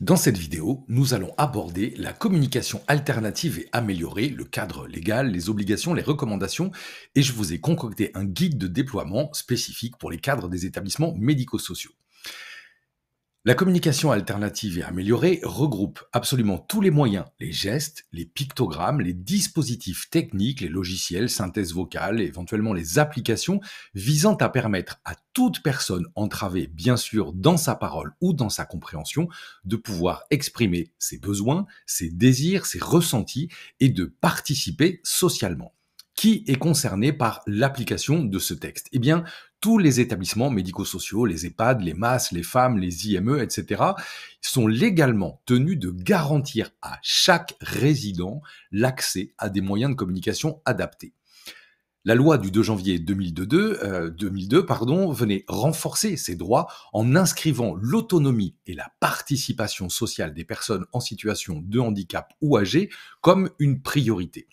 Dans cette vidéo, nous allons aborder la communication alternative et améliorée, le cadre légal, les obligations, les recommandations, et je vous ai concocté un guide de déploiement spécifique pour les cadres des établissements médico-sociaux. La communication alternative et améliorée regroupe absolument tous les moyens, les gestes, les pictogrammes, les dispositifs techniques, les logiciels, synthèse vocale, éventuellement les applications visant à permettre à toute personne entravée, bien sûr, dans sa parole ou dans sa compréhension, de pouvoir exprimer ses besoins, ses désirs, ses ressentis et de participer socialement. Qui est concerné par l'application de ce texte? Eh bien, tous les établissements médico-sociaux, les EHPAD, les MAS, les femmes, les IME, etc., sont légalement tenus de garantir à chaque résident l'accès à des moyens de communication adaptés. La loi du 2 janvier 2002 venait renforcer ces droits en inscrivant l'autonomie et la participation sociale des personnes en situation de handicap ou âgées comme une priorité.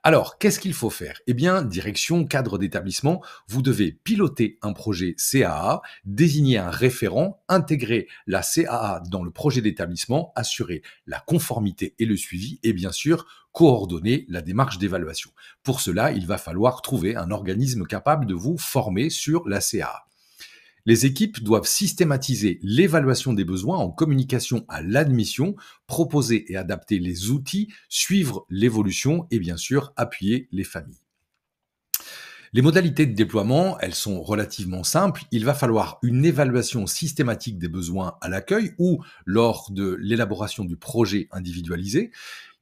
Alors, qu'est-ce qu'il faut faire? Eh bien, direction cadre d'établissement, vous devez piloter un projet CAA, désigner un référent, intégrer la CAA dans le projet d'établissement, assurer la conformité et le suivi et bien sûr coordonner la démarche d'évaluation. Pour cela, il va falloir trouver un organisme capable de vous former sur la CAA. Les équipes doivent systématiser l'évaluation des besoins en communication à l'admission, proposer et adapter les outils, suivre l'évolution et bien sûr appuyer les familles. Les modalités de déploiement, elles sont relativement simples. Il va falloir une évaluation systématique des besoins à l'accueil ou lors de l'élaboration du projet individualisé.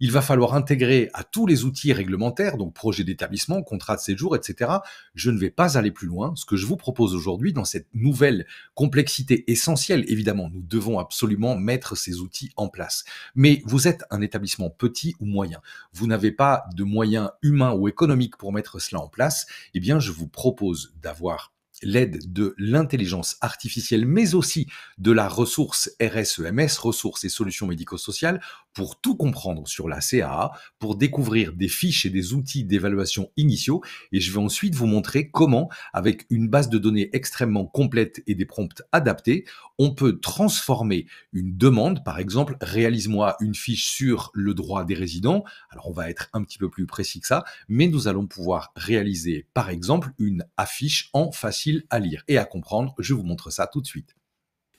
Il va falloir intégrer à tous les outils réglementaires, donc projet d'établissement, contrat de séjour, etc. Je ne vais pas aller plus loin. Ce que je vous propose aujourd'hui dans cette nouvelle complexité essentielle, évidemment, nous devons absolument mettre ces outils en place. Mais vous êtes un établissement petit ou moyen. Vous n'avez pas de moyens humains ou économiques pour mettre cela en place. Eh bien, je vous propose d'avoir l'aide de l'intelligence artificielle, mais aussi de la ressource RSEMS, ressources et solutions médico-sociales, pour tout comprendre sur la CAA, pour découvrir des fiches et des outils d'évaluation initiaux. Et je vais ensuite vous montrer comment, avec une base de données extrêmement complète et des prompts adaptés, on peut transformer une demande, par exemple, réalise-moi une fiche sur le droit des résidents. Alors, on va être un petit peu plus précis que ça, mais nous allons pouvoir réaliser, par exemple, une affiche en facile à lire et à comprendre. Je vous montre ça tout de suite.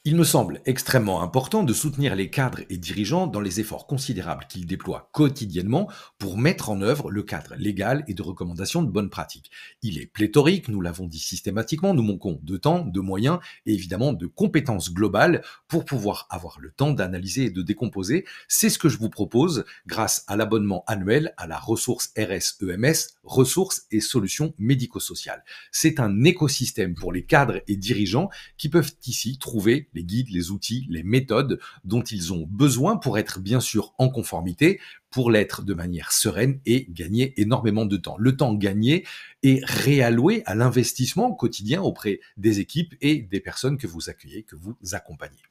Il me semble extrêmement important de soutenir les cadres et dirigeants dans les efforts considérables qu'ils déploient quotidiennement pour mettre en œuvre le cadre légal et de recommandations de bonnes pratiques. Il est pléthorique, nous l'avons dit systématiquement, nous manquons de temps, de moyens et évidemment de compétences globales pour pouvoir avoir le temps d'analyser et de décomposer. C'est ce que je vous propose grâce à l'abonnement annuel à la ressource RSEMS, ressources et solutions médico-sociales. C'est un écosystème pour les cadres et dirigeants qui peuvent ici trouver les guides, les outils, les méthodes dont ils ont besoin pour être bien sûr en conformité, pour l'être de manière sereine et gagner énormément de temps. Le temps gagné est réalloué à l'investissement quotidien auprès des équipes et des personnes que vous accueillez, que vous accompagnez.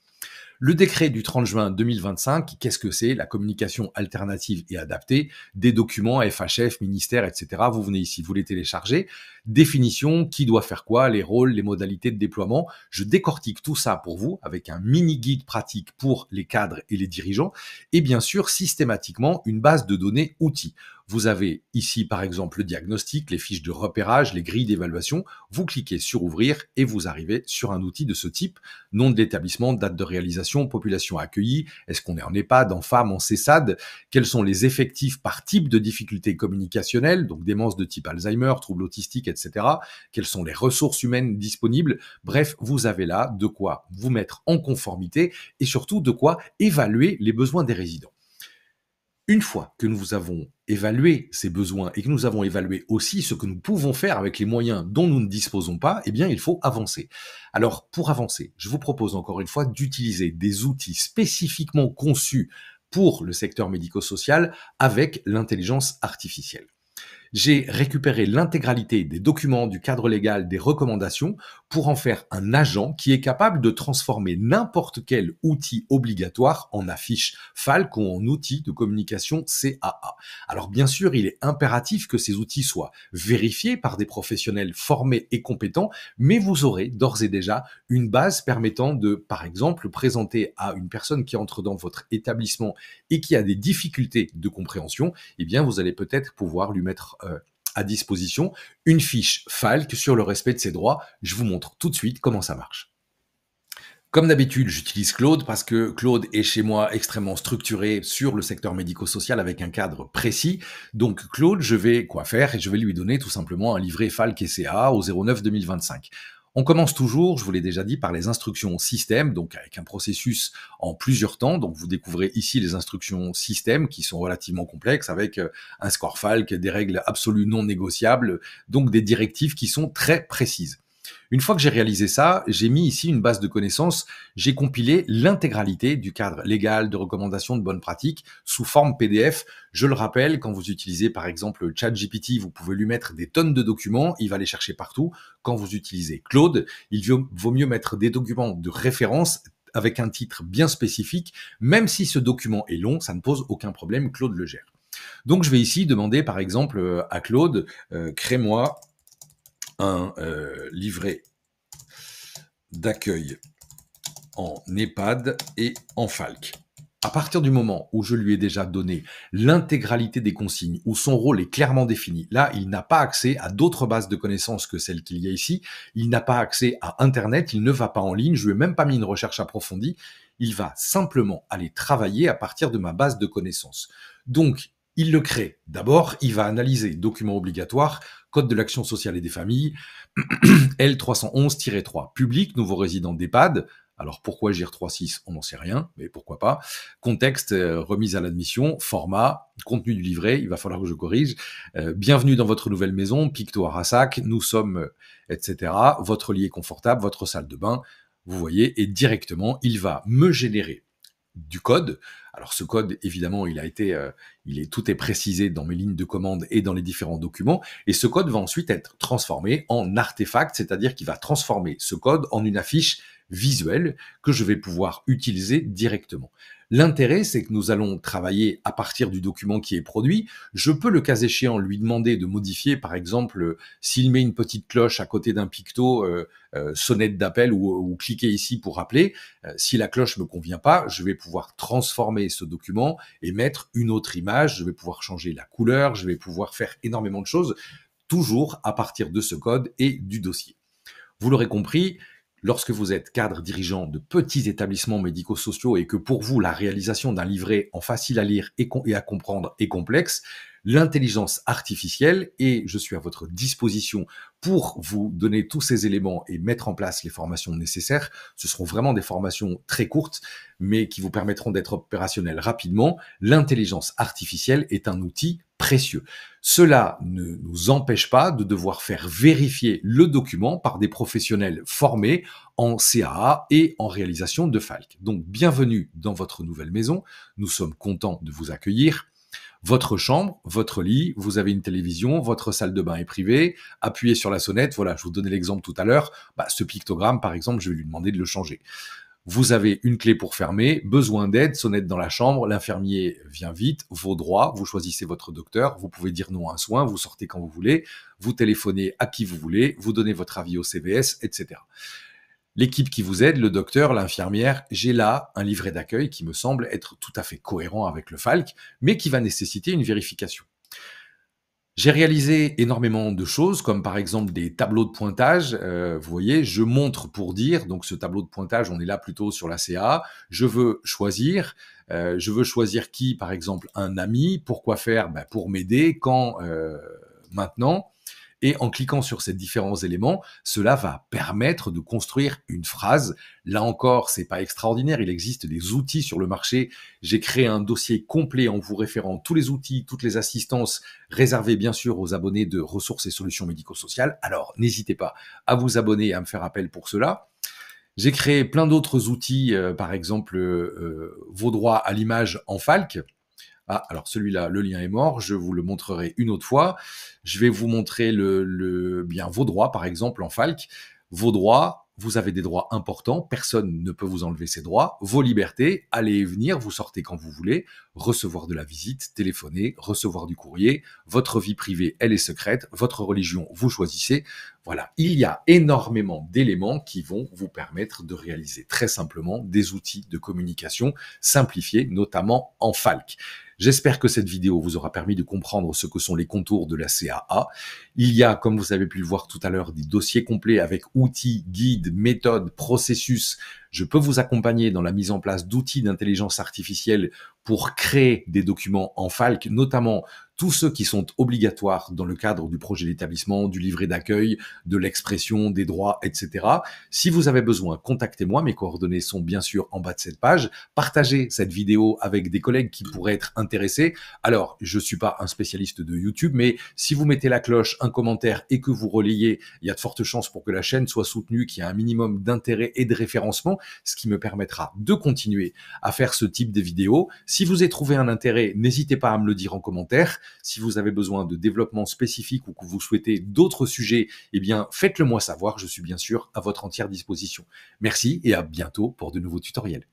Le décret du 30 juin 2025, qu'est-ce que c'est? La communication alternative et adaptée, des documents FHF, ministère, etc. Vous venez ici, vous les téléchargez. Définition, qui doit faire quoi, les rôles, les modalités de déploiement. Je décortique tout ça pour vous avec un mini guide pratique pour les cadres et les dirigeants. Et bien sûr, systématiquement, une base de données outils. Vous avez ici, par exemple, le diagnostic, les fiches de repérage, les grilles d'évaluation. Vous cliquez sur ouvrir et vous arrivez sur un outil de ce type. Nom de l'établissement, date de réalisation, population accueillie, est-ce qu'on est en EHPAD, en FAM, en CESAD, quels sont les effectifs par type de difficultés communicationnelles, donc démence de type Alzheimer, troubles autistiques, etc. Quelles sont les ressources humaines disponibles. Bref, vous avez là de quoi vous mettre en conformité et surtout de quoi évaluer les besoins des résidents. Une fois que nous avons évalué ces besoins et que nous avons évalué aussi ce que nous pouvons faire avec les moyens dont nous ne disposons pas, eh bien, il faut avancer. Alors, pour avancer, je vous propose encore une fois d'utiliser des outils spécifiquement conçus pour le secteur médico-social avec l'intelligence artificielle. J'ai récupéré l'intégralité des documents, du cadre légal, des recommandations pour en faire un agent qui est capable de transformer n'importe quel outil obligatoire en affiche Falc ou en outil de communication CAA. Alors bien sûr, il est impératif que ces outils soient vérifiés par des professionnels formés et compétents, mais vous aurez d'ores et déjà une base permettant de, par exemple, présenter à une personne qui entre dans votre établissement et qui a des difficultés de compréhension, eh bien vous allez peut-être pouvoir lui mettre à disposition une fiche Falc sur le respect de ses droits. Je vous montre tout de suite comment ça marche. Comme d'habitude, j'utilise Claude parce que Claude est chez moi extrêmement structuré sur le secteur médico-social avec un cadre précis. Donc Claude, je vais quoi faire et je vais lui donner tout simplement un livret Falc et CA au 09-2025. On commence toujours, je vous l'ai déjà dit, par les instructions système, donc avec un processus en plusieurs temps. Donc vous découvrez ici les instructions système qui sont relativement complexes avec un score Falc, des règles absolues non négociables, donc des directives qui sont très précises. Une fois que j'ai réalisé ça, j'ai mis ici une base de connaissances, j'ai compilé l'intégralité du cadre légal de recommandations de bonnes pratiques sous forme PDF. Je le rappelle, quand vous utilisez par exemple ChatGPT, vous pouvez lui mettre des tonnes de documents, il va les chercher partout. Quand vous utilisez Claude, il vaut mieux mettre des documents de référence avec un titre bien spécifique, même si ce document est long, ça ne pose aucun problème, Claude le gère. Donc je vais ici demander par exemple à Claude, crée-moi un livret d'accueil en EHPAD et en Falc. À partir du moment où je lui ai déjà donné l'intégralité des consignes, où son rôle est clairement défini, là, il n'a pas accès à d'autres bases de connaissances que celles qu'il y a ici, il n'a pas accès à Internet, il ne va pas en ligne, je lui ai même pas mis une recherche approfondie, il va simplement aller travailler à partir de ma base de connaissances. Donc, il le crée. D'abord, il va analyser documents obligatoires, Code de l'action sociale et des familles, L311-3, public, nouveau résident d'EHPAD. Alors pourquoi JR36, on n'en sait rien, mais pourquoi pas. Contexte, remise à l'admission, format, contenu du livret, il va falloir que je corrige. Bienvenue dans votre nouvelle maison, Picto Arassac, nous sommes, etc. Votre lit est confortable, votre salle de bain, vous voyez, et directement, il va me générer du code. Alors ce code, évidemment, tout est précisé dans mes lignes de commande et dans les différents documents. Et ce code va ensuite être transformé en artefact, c'est-à-dire qu'il va transformer ce code en une affiche visuelle que je vais pouvoir utiliser directement. L'intérêt, c'est que nous allons travailler à partir du document qui est produit. Je peux, le cas échéant, lui demander de modifier, par exemple, s'il met une petite cloche à côté d'un picto, sonnette d'appel ou cliquer ici pour appeler. Si la cloche me convient pas, je vais pouvoir transformer ce document et mettre une autre image. Je vais pouvoir changer la couleur, je vais pouvoir faire énormément de choses, toujours à partir de ce code et du dossier. Vous l'aurez compris, lorsque vous êtes cadre dirigeant de petits établissements médico-sociaux et que pour vous, la réalisation d'un livret en facile à lire et à comprendre est complexe, l'intelligence artificielle, et je suis à votre disposition pour vous donner tous ces éléments et mettre en place les formations nécessaires. Ce seront vraiment des formations très courtes, mais qui vous permettront d'être opérationnels rapidement. L'intelligence artificielle est un outil précieux. Cela ne nous empêche pas de devoir faire vérifier le document par des professionnels formés en CAA et en réalisation de Falc. Donc, bienvenue dans votre nouvelle maison. Nous sommes contents de vous accueillir. Votre chambre, votre lit, vous avez une télévision, votre salle de bain est privée, appuyez sur la sonnette, voilà, je vous donnais l'exemple tout à l'heure, ce pictogramme, par exemple, je vais lui demander de le changer. Vous avez une clé pour fermer, besoin d'aide, sonnette dans la chambre, l'infirmier vient vite, vos droits, vous choisissez votre docteur, vous pouvez dire non à un soin, vous sortez quand vous voulez, vous téléphonez à qui vous voulez, vous donnez votre avis au CVS, etc. L'équipe qui vous aide, le docteur, l'infirmière, j'ai là un livret d'accueil qui me semble être tout à fait cohérent avec le Falc, mais qui va nécessiter une vérification. J'ai réalisé énormément de choses, comme par exemple des tableaux de pointage. Vous voyez, je montre pour dire, donc ce tableau de pointage, on est là plutôt sur la CA. Je veux choisir qui, par exemple, un ami. Pourquoi faire? Pour m'aider, quand, maintenant. Et en cliquant sur ces différents éléments, cela va permettre de construire une phrase. Là encore, c'est pas extraordinaire. Il existe des outils sur le marché. J'ai créé un dossier complet en vous référant tous les outils, toutes les assistances réservées bien sûr aux abonnés de Ressources et Solutions Médico-Sociales. Alors, n'hésitez pas à vous abonner et à me faire appel pour cela. J'ai créé plein d'autres outils, par exemple, vos droits à l'image en Falc. Ah, alors celui-là, le lien est mort, je vous le montrerai une autre fois. Je vais vous montrer bien vos droits, par exemple, en Falc. Vos droits, vous avez des droits importants, personne ne peut vous enlever ces droits. Vos libertés, aller et venir, vous sortez quand vous voulez, recevoir de la visite, téléphoner, recevoir du courrier. Votre vie privée, elle est secrète. Votre religion, vous choisissez. Voilà, il y a énormément d'éléments qui vont vous permettre de réaliser très simplement des outils de communication simplifiés, notamment en Falc. J'espère que cette vidéo vous aura permis de comprendre ce que sont les contours de la CAA. Il y a, comme vous avez pu le voir tout à l'heure, des dossiers complets avec outils, guides, méthodes, processus. Je peux vous accompagner dans la mise en place d'outils d'intelligence artificielle pour créer des documents en Falc, notamment tous ceux qui sont obligatoires dans le cadre du projet d'établissement, du livret d'accueil, de l'expression, des droits, etc. Si vous avez besoin, contactez-moi. Mes coordonnées sont bien sûr en bas de cette page. Partagez cette vidéo avec des collègues qui pourraient être intéressés. Alors, je ne suis pas un spécialiste de YouTube, mais si vous mettez la cloche, un commentaire et que vous relayez, il y a de fortes chances pour que la chaîne soit soutenue, qu'il y ait un minimum d'intérêt et de référencement, ce qui me permettra de continuer à faire ce type de vidéos. Si vous avez trouvé un intérêt, n'hésitez pas à me le dire en commentaire. Si vous avez besoin de développement spécifique ou que vous souhaitez d'autres sujets, eh bien, faites-le moi savoir. Je suis bien sûr à votre entière disposition. Merci et à bientôt pour de nouveaux tutoriels.